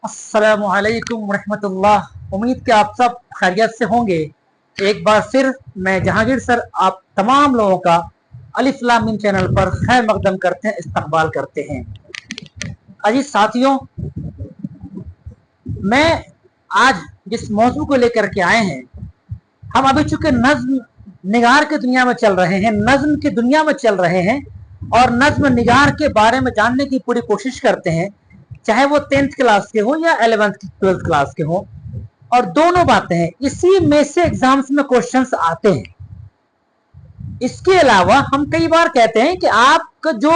अस्सलामुअलैकुम रहमतुल्लाह। उम्मीद कि आप सब खैरियत से होंगे। एक बार फिर मैं जहांगीर सर आप तमाम लोगों का अलिफ लाम मीम चैनल पर खैर मकदम करते हैं, इस्तकबाल करते हैं। अजीज साथियों, मैं आज जिस मौजू को लेकर के आए हैं, हम अभी चूंकि नज्म निगार की दुनिया में चल रहे हैं, नज्म की दुनिया में चल रहे हैं और नज्म निगार के बारे में जानने की पूरी कोशिश करते हैं, चाहे वो 10th क्लास के हो या 11th 12th क्लास के हो। और दोनों बातें हैं, इसी में से एग्जाम्स में क्वेश्चंस आते हैं। इसके अलावा हम कई बार कहते हैं कि आपका जो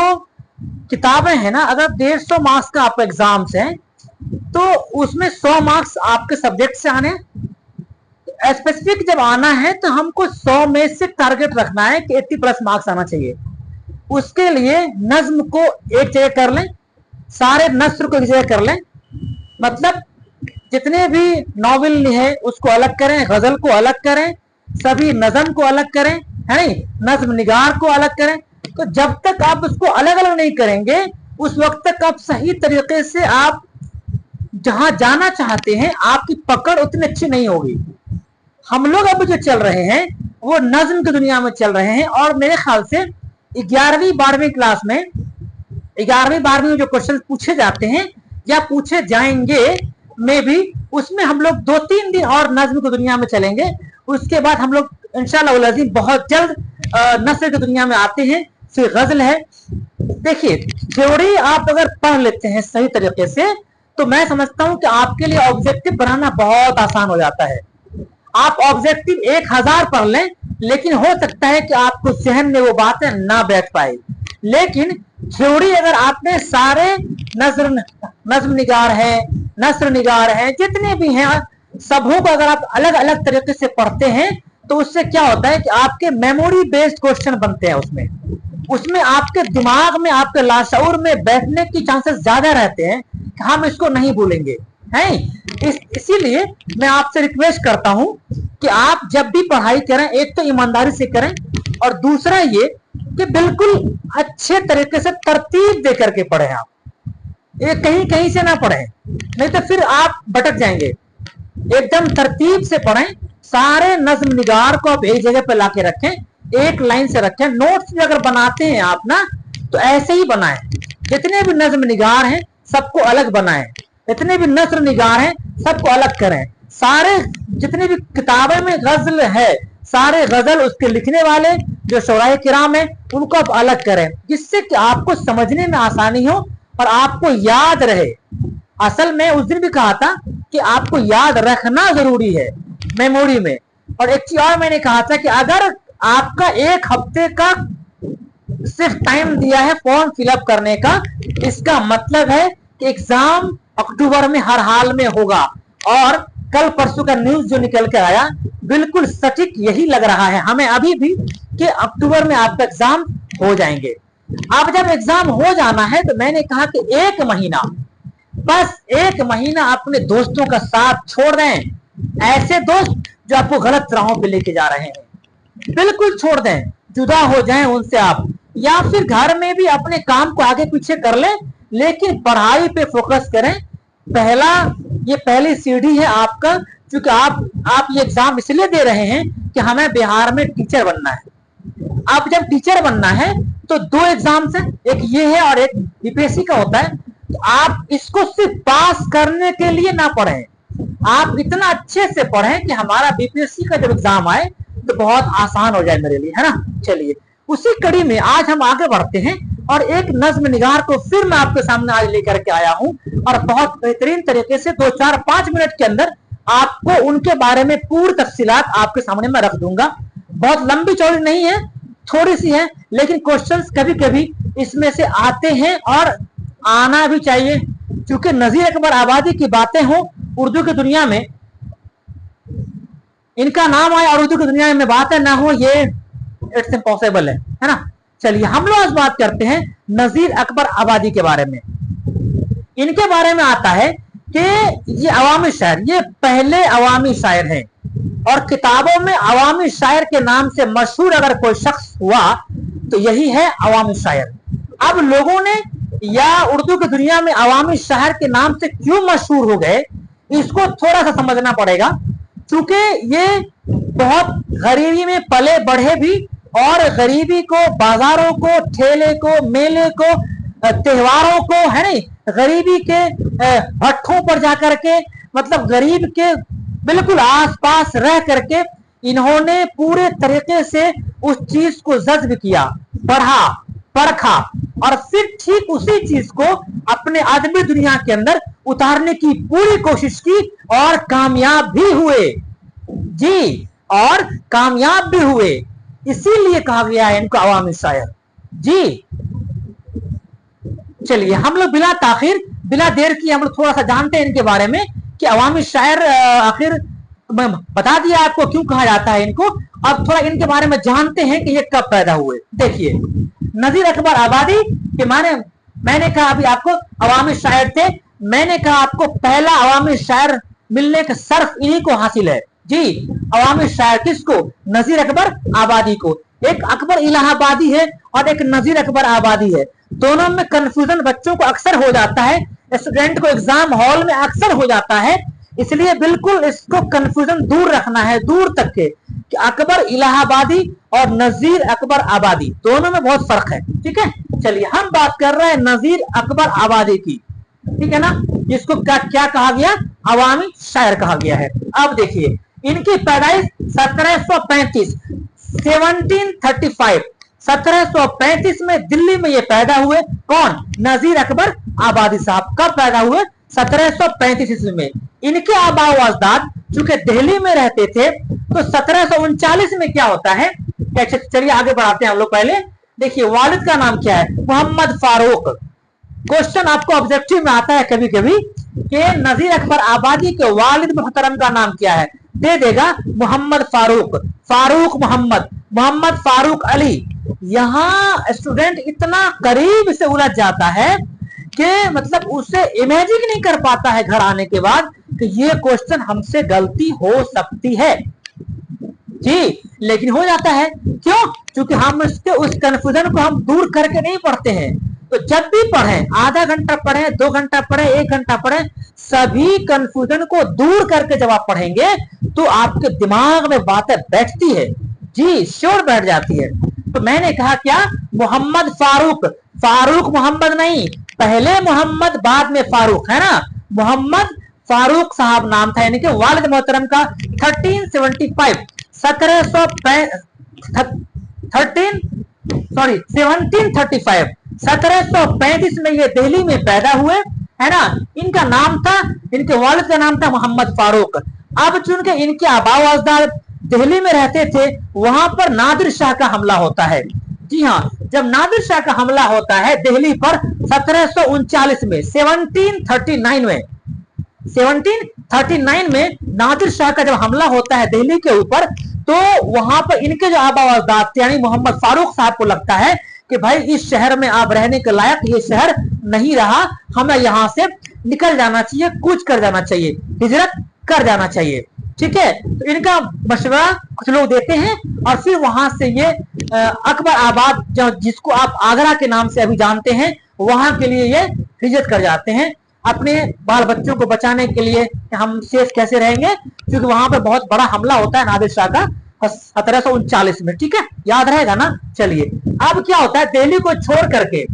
किताबें हैं ना, अगर 150 मार्क्स का आपका एग्जाम्स है तो उसमें 100 मार्क्स आपके सब्जेक्ट से आने, स्पेसिफिक जब आना है तो हमको 100 में से टारगेट रखना है कि 80+ मार्क्स आना चाहिए। उसके लिए नज्म को एक जगह कर लें, सारे नस्र को एक जगह कर लें, मतलब जितने भी नॉवेल है उसको अलग करें, गजल को अलग करें, सभी नज़म को अलग करें, है नहीं, नज्म निगार को अलग करें। तो जब तक आप उसको अलग अलग नहीं करेंगे उस वक्त तक आप सही तरीके से आप जहां जाना चाहते हैं आपकी पकड़ उतनी अच्छी नहीं होगी। हम लोग अब जो चल रहे हैं वो नज्म की दुनिया में चल रहे हैं और मेरे ख्याल से 11वीं 12वीं क्लास में 11वीं 12वीं में जो क्वेश्चन पूछे जाते हैं या पूछे जाएंगे में भी, उसमें हम लोग 2-3 दिन और नज्म की दुनिया में चलेंगे। उसके बाद हम लोग इंशाअल्लाह अज़ीम बहुत जल्द नस्र की दुनिया में आते हैं, फिर गजल है। देखिए, थ्योरी आप अगर पढ़ लेते हैं सही तरीके से तो मैं समझता हूं कि आपके लिए ऑब्जेक्टिव बनाना बहुत आसान हो जाता है। आप ऑब्जेक्टिव 1000 पढ़ लें, लेकिन हो सकता है कि आपको जहन में वो बातें ना बैठ पाए। लेकिन थ्योरी अगर आपने सारे नज्म निगार है, नस्र निगार है, जितने भी हैं सबों को अगर आप अलग अलग तरीके से पढ़ते हैं तो उससे क्या होता है कि आपके मेमोरी बेस्ड क्वेश्चन बनते हैं। उसमें आपके दिमाग में, आपके लाशऊर में बैठने की चांसेस ज्यादा रहते हैं कि हम इसको नहीं भूलेंगे, है। इसीलिए मैं आपसे रिक्वेस्ट करता हूं कि आप जब भी पढ़ाई करें, एक तो ईमानदारी से करें और दूसरा ये कि बिल्कुल अच्छे तरीके से तरतीब दे करके पढ़ें। आप ये कहीं कहीं से ना पढ़ें, नहीं तो फिर आप भटक जाएंगे। एकदम तरतीब से पढ़ें, सारे नज्म निगार को आप एक जगह पे लाके रखें, एक लाइन से रखें। नोट्स भी अगर बनाते हैं आप ना तो ऐसे ही बनाएं, जितने भी नज्म निगार हैं सबको अलग बनाएं, जितने भी नस्र निगार हैं सबको अलग करें। सारे जितने भी किताबें में गजल है, सारे गजल उसके लिखने वाले जो शोराए किराम है उनको आप अलग करें, जिससे कि आपको समझने में आसानी हो और आपको याद रहे। असल में उस दिन भी कहा था कि आपको याद रखना जरूरी है मेमोरी में। और एक चीज और मैंने कहा था कि अगर आपका 1 हफ्ते का सिर्फ टाइम दिया है फॉर्म फिलअप करने का, इसका मतलब है कि एग्जाम अक्टूबर में हर हाल में होगा। और कल परसों का न्यूज जो निकल कर आया बिल्कुल सटीक यही लग रहा है हमें अभी भी कि अक्टूबर में आपका एग्जाम हो जाएंगे। अब जब एग्जाम हो जाना है तो मैंने कहा कि 1 महीना, बस 1 महीना अपने दोस्तों का साथ छोड़ दें, ऐसे दोस्त जो आपको गलत राहों पे लेके जा रहे हैं बिल्कुल छोड़ दें, जुदा हो जाएं उनसे आप, या फिर घर में भी अपने काम को आगे पीछे कर लें, लेकिन पढ़ाई पे फोकस करें। ये पहली सीढ़ी है आपका, क्योंकि आप ये एग्जाम इसलिए दे रहे हैं कि हमें बिहार में टीचर बनना है। अब जब टीचर बनना है तो 2 एग्जाम्स हैं, एक ये है और एक बीपीएससी का होता है। तो आप इसको सिर्फ पास करने के लिए ना पढ़ें, आप इतना अच्छे से पढ़ें कि हमारा बीपीएससी का जब एग्जाम आए तो बहुत आसान हो जाए मेरे लिए, है ना। चलिए, उसी कड़ी में आज हम आगे बढ़ते हैं और एक नज्म निगार को फिर मैं आपके सामने आज लेकर के आया हूं और बहुत बेहतरीन तरीके से 2-4-5 मिनट के अंदर आपको उनके बारे में पूरी तफसीलात आपके सामने मैं रख दूंगा। बहुत लंबी चौड़ी नहीं है, थोड़ी सी है, लेकिन क्वेश्चंस कभी कभी इसमें से आते हैं और आना भी चाहिए, क्योंकि नजीर अकबर आबादी की बातें हो उर्दू की दुनिया में, इनका नाम आए और उर्दू की दुनिया में बातें ना हो, ये इट्स इम्पॉसिबल है ना। चलिए, हम लोग आज बात करते हैं नजीर अकबर आबादी के बारे में। इनके बारे में आता है कि ये अवामी शायर, ये पहले अवामी शायर हैं और किताबों में अवामी शायर के नाम से मशहूर अगर कोई शख्स हुआ तो यही है अवामी शायर। अब लोगों ने या उर्दू की दुनिया में अवामी शायर के नाम से क्यों मशहूर हो गए, इसको थोड़ा सा समझना पड़ेगा। चूंकि ये बहुत गरीबी में पले बढ़े भी, और गरीबी को, बाजारों को, ठेले को, मेले को, त्योहारों को, है नहीं, गरीबी के भट्ठों पर जाकर के, मतलब गरीब के बिल्कुल आसपास रह करके इन्होंने पूरे तरीके से उस चीज को जज्ब किया, पढ़ा, परखा, और फिर ठीक उसी चीज को अपने अदबी दुनिया के अंदर उतारने की पूरी कोशिश की, और कामयाब भी हुए जी, और कामयाब भी हुए। इसीलिए कहा गया है इनको अवामी शायर जी। चलिए हम लोग बिला ताखिर, बिला देर की, हम लोग थोड़ा सा जानते हैं इनके बारे में कि अवामी शायर आखिर बता दिया आपको क्यों कहा जाता है इनको। अब थोड़ा इनके बारे में जानते हैं कि ये कब पैदा हुए। देखिए, नजीर अकबर आबादी के माने, मैंने कहा अभी आपको अवामी शायर थे, मैंने कहा आपको पहला अवामी शायर मिलने का शर्फ इन्हीं को हासिल है जी। अवामी शायर किसको? नजीर अकबर आबादी को। एक अकबर इलाहाबादी है और एक नजीर अकबर आबादी है। दोनों में कंफ्यूजन बच्चों को अक्सर हो जाता है, स्टूडेंट को एग्जाम हॉल में अक्सर हो जाता है, इसलिए बिल्कुल इसको कंफ्यूजन दूर रखना है, दूर तक के, कि अकबर इलाहाबादी और नजीर अकबर आबादी दोनों में बहुत फर्क है। ठीक है, चलिए हम बात कर रहे हैं नजीर अकबर आबादी की, ठीक है ना, जिसको क्या कहा गया? अवामी शायर कहा गया है। अब देखिए, इनकी पैदाइश 1735 1735 1735 में दिल्ली में ये पैदा हुए। कौन? नजीर अकबर आबादी साहब। कब पैदा हुए? 1735 ईस्वी में। इनके आबा व अजदाद चूंकि दिल्ली में रहते थे, तो 1739 में क्या होता है, चलिए आगे बढ़ाते हैं हम लोग। पहले देखिए, वालिद का नाम क्या है? मोहम्मद फारूक। क्वेश्चन आपको ऑब्जेक्टिव में आता है कभी कभी कि नजीर अकबर आबादी के वालिद मोहतरम का नाम क्या है, दे देगा मोहम्मद फारूक, फारूक मोहम्मद, मोहम्मद फारूक अली। यहां स्टूडेंट इतना करीब से उलझ जाता है कि मतलब उसे इमेजिन नहीं कर पाता है घर आने के बाद कि ये क्वेश्चन हमसे गलती हो सकती है जी, लेकिन हो जाता है। क्यों? क्योंकि हम उस कंफ्यूजन को हम दूर करके नहीं पढ़ते हैं। तो जब भी पढ़ें, आधा घंटा पढ़ें, 2 घंटा पढ़ें, 1 घंटा पढ़ें, सभी कंफ्यूजन को दूर करके जब आप पढ़ेंगे तो आपके दिमाग में बातें बैठती है जी, श्योर बैठ जाती है। तो मैंने कहा क्या? मोहम्मद फारूक, फारूक मोहम्मद नहीं, पहले मोहम्मद बाद में फारूक, है ना। मोहम्मद फारूक साहब नाम था, यानी कि वालिद मोहतरम का। 1735 1735 में ये दिल्ली में पैदा हुए, है ना। इनका नाम था, इनके वालिद का नाम था मोहम्मद फारूक। अब चूंकि इनके आबा व अजदाद दिल्ली में रहते थे, वहां पर नादिर शाह का हमला होता है। जी हाँ, जब नादिर शाह का हमला होता है दिल्ली पर 1739 में, 1739 में नादिर शाह का जब हमला होता है दिल्ली के ऊपर, तो वहां पर इनके जो आबा व अजदाद थे, यानी मोहम्मद फारूक साहब को लगता है कि भाई इस शहर में आप रहने के लायक ये शहर नहीं रहा, हमें यहां से निकल जाना चाहिए, कूच कर जाना चाहिए, हिजरत कर जाना चाहिए। ठीक है, तो इनका मशवरा कुछ लोग देते हैं और फिर वहां से ये अकबर आबाद, जो जिसको आप आगरा के नाम से अभी जानते हैं, वहां के लिए ये हिजरत कर जाते हैं अपने बाल बच्चों को बचाने के लिए कि हम सेफ कैसे रहेंगे, क्योंकि वहां पर बहुत बड़ा हमला होता है नादिर शाह का 1739 में। ठीक है, याद रहेगा ना। चलिए, अब क्या होता है, दिल्ली को छोड़ करके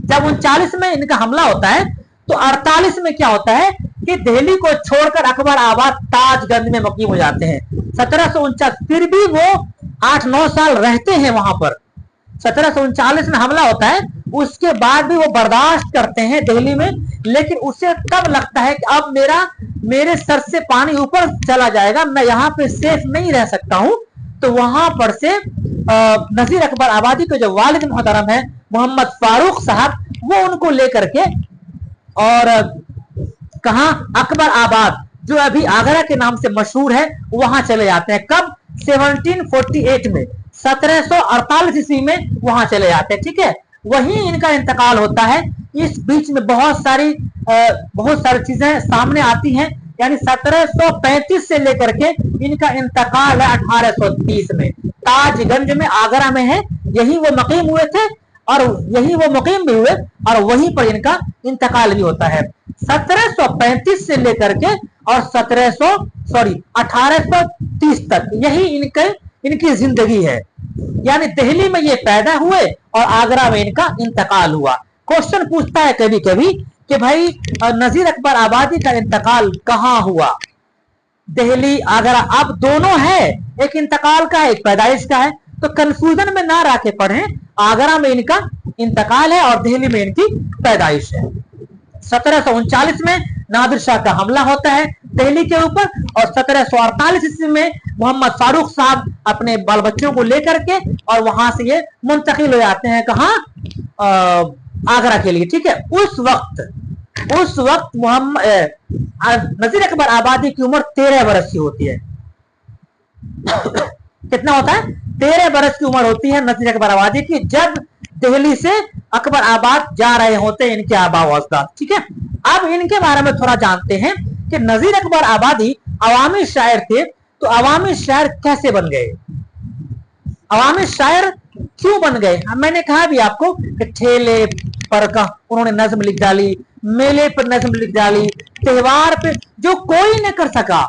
जब 39 में इनका हमला होता है, तो 48 में क्या होता है कि दिल्ली को छोड़कर अकबर आबाद ताजगंज में मुकीम हो जाते हैं। 1749, फिर भी वो 8-9 साल रहते हैं वहां पर। 1739 में हमला होता है, उसके बाद भी वो बर्दाश्त करते हैं दिल्ली में, लेकिन उसे तब लगता है कि अब मेरे सर से पानी ऊपर चला जाएगा, मैं यहाँ पे सेफ नहीं रह सकता हूं। तो वहां पर से नजीर अकबर आबादी के जो वालिद मोहतरम है मोहम्मद फारूक साहब, वो उनको लेकर के और कहा अकबर आबाद, जो अभी आगरा के नाम से मशहूर है, वहां चले जाते हैं। कब? 1748 में, 1748 ईस्वी में वहां चले जाते हैं। ठीक है, वहीं इनका इंतकाल होता है। इस बीच में बहुत सारी चीजें सामने आती हैं, यानी 1735 से लेकर के इनका इंतकाल है 1830 में। ताजगंज में, आगरा में है, यही वो मकीम हुए थे और यही वो मुकीम भी हुए और वहीं पर इनका इंतकाल भी होता है। 1735 से लेकर के और 1830 तक यही इनकी जिंदगी है। यानी दिल्ली में ये पैदा हुए और आगरा में इनका इंतकाल हुआ। क्वेश्चन पूछता है कभी कभी कि भाई नजीर अकबर आबादी का इंतकाल कहाँ हुआ? दिल्ली आगरा, अब दोनों है, एक इंतकाल का है एक पैदाइश का है, तो कंफ्यूजन में ना रह के पढ़ें। आगरा में इनका इंतकाल है और दिल्ली में इनकी पैदाइश है। 1739 में नादिर शाह का हमला होता है दिल्ली के ऊपर और 1748 ईस्वी में मोहम्मद फारूक साहब अपने बाल बच्चों को लेकर के और वहां से ये मुंतकिल हो जाते हैं कहाँ? आगरा के लिए। ठीक है, उस वक्त मोहम्मद नजीर अकबर आबादी की उम्र 13 बरस की होती है। कितना होता है? 13 बरस की उम्र होती है नजीर अकबर आबादी की जब दिल्ली से अकबर आबाद जा रहे होते हैं इनके आबा व अजदाद। ठीक है, अब इनके बारे में थोड़ा जानते हैं कि नजीर अकबर आबादी अवामी शायर थे, तो अवामी शायर कैसे बन गए, अवामी शायर क्यों बन गए? मैंने कहा भी आपको कि ठेले पर का उन्होंने नज्म लिख डाली, मेले पर नज्म लिख डाली, त्योहार पे जो कोई न कर सका,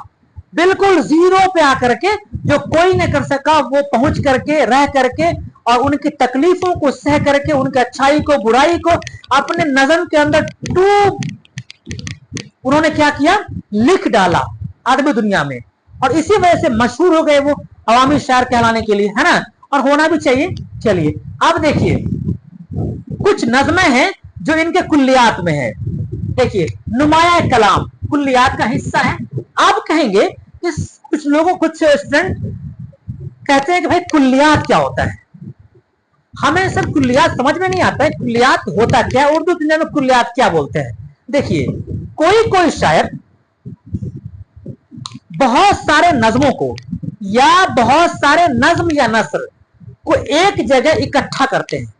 बिल्कुल जीरो पे आकर के जो कोई न कर सका वो पहुंच करके रह करके और उनकी तकलीफों को सह करके उनकी अच्छाई को बुराई को अपने नज़म के अंदर उन्होंने क्या किया? लिख डाला अदबी दुनिया में, और इसी वजह से मशहूर हो गए वो अवामी शायर कहलाने के लिए, है ना, और होना भी चाहिए। चलिए अब देखिए कुछ नज़में हैं जो इनके कुल्लियात में है। देखिए नुमाया कलाम कुल्लियात का हिस्सा है। आप कहेंगे कि कुछ लोगों कुछ स्टूडेंट कहते हैं कि भाई कुल्लियात क्या होता है? हमें सर कुल्लियात समझ में नहीं आता है, कुल्लियात होता क्या है, उर्दू दुनिया में कुल्लियात क्या बोलते हैं? देखिए कोई शायर बहुत सारे नज्मों को या बहुत सारे नज्म या नस्र को एक जगह इकट्ठा करते हैं।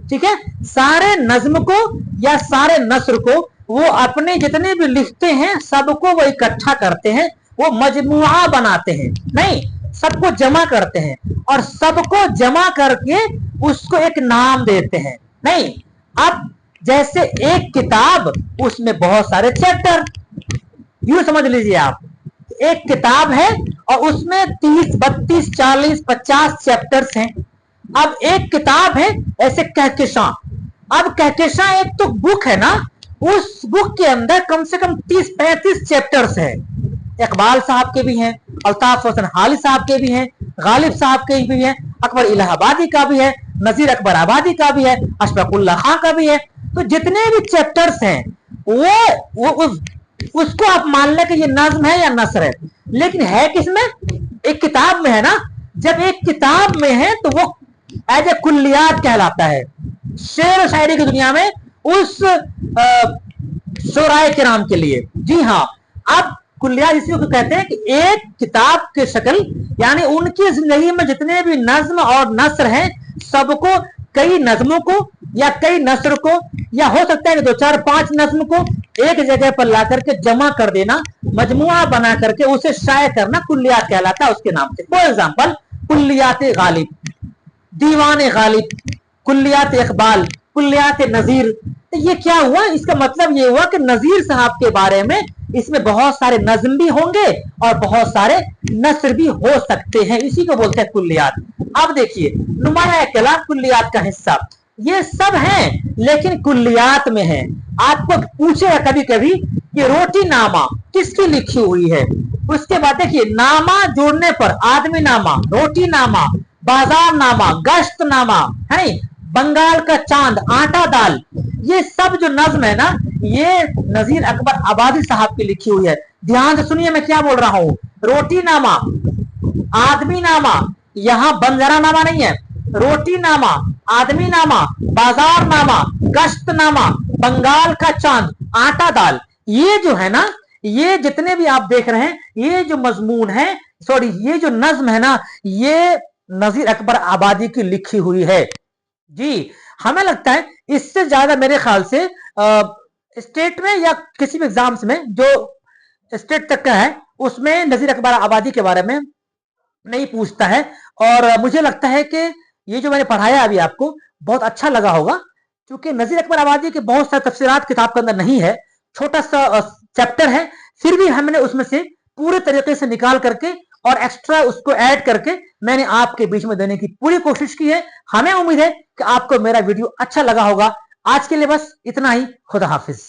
ठीक है, सारे नज्म को या सारे नस्र को वो अपने जितने भी लिखते हैं सबको वो इकट्ठा करते हैं, वो मजमुआ बनाते हैं, नहीं सबको जमा करते हैं और सबको जमा करके उसको एक नाम देते हैं। नहीं, अब जैसे एक किताब उसमें बहुत सारे चैप्टर, यूं समझ लीजिए आप, एक किताब है और उसमें 30, 32, 40, 50 चैप्टर्स हैं। अब एक किताब है ऐसे कहकशां, अब कहकशां एक तो बुक है ना, उस बुक के अंदर कम से कम 30-35 चैप्टर्स हैं। इकबाल साहब के भी हैं, अल्ताफ हुसैन हाली साहब के भी हैं, गालिब साहब के भी हैं, अकबर इलाहाबादी का भी है, नजीर अकबर आबादी का भी है, अशफाकुल्लाह खां का भी है। तो जितने भी चैप्टर्स हैं वो उसको आप मान लें कि ये नज्म है या नस्र है, लेकिन है किसमें? एक किताब में है ना। जब एक किताब में है तो वो एज ए कुल्लियात कहलाता है। शेर और शायरी की दुनिया में उस शोराए किराम के लिए, जी हाँ, अब कुल्लियात इसी को कहते हैं कि एक किताब के शक्ल, यानी उनकी जिंदगी में जितने भी नज्म और नस्र हैं सबको, कई नज्मों को या कई नस्र को या हो सकता है कि 2, 4, 5 नज्म को एक जगह पर ला करके जमा कर देना, मजमुआ बना करके उसे शाये करना कुल्लियात कहलाता है उसके नाम से। फॉर एग्जाम्पल कुल्लियात गालिब, दीवान गालिब, कुल्लियात इकबाल, कुल्लियात नजीर। तो ये क्या हुआ? इसका मतलब ये हुआ कि नजीर साहब के बारे में इसमें बहुत सारे नज्म भी होंगे और बहुत सारे नस्र भी हो सकते हैं, इसी को बोलते हैं कुल्लियात। अब देखिए नुमाया कलाम कुल्लियात का हिस्सा, ये सब हैं लेकिन कुल्लियात में है। आपको पूछेगा कभी कभी कि रोटी नामा किसकी लिखी हुई है, उसके बाद देखिए नामा जोड़ने पर आदमी नामा, रोटी नामा, बाजार नामा, गश्त नामा, है बंगाल का चांद, आटा दाल, ये सब जो नज्म है ना ये नजीर अकबर आबादी साहब की लिखी हुई है। ध्यान से सुनिए मैं क्या बोल रहा हूं। रोटी नामा, आदमी नामा, यहां बंजारा नामा नहीं है, रोटी नामा, आदमी नामा, बाजार नामा, गश्त नामा, बंगाल का चांद, आटा दाल, ये जो है ना, ये जितने भी आप देख रहे हैं ये जो मजमून है, सॉरी ये जो नज्म है ना, ये नजीर अकबर आबादी की लिखी हुई है। जी हमें लगता है इससे ज्यादा मेरे ख्याल से स्टेट में या किसी भी एग्जाम्स में जो स्टेट तक का है उसमें नजीर अकबर आबादी के बारे में नहीं पूछता है। और मुझे लगता है कि ये जो मैंने पढ़ाया अभी आपको बहुत अच्छा लगा होगा, क्योंकि नजीर अकबर आबादी के बहुत सारे तफसीरात किताब के अंदर नहीं है, छोटा सा चैप्टर है, फिर भी हमने उसमें से पूरे तरीके से निकाल करके और एक्स्ट्रा उसको ऐड करके मैंने आपके बीच में देने की पूरी कोशिश की है। हमें उम्मीद है कि आपको मेरा वीडियो अच्छा लगा होगा। आज के लिए बस इतना ही। खुदा हाफिज।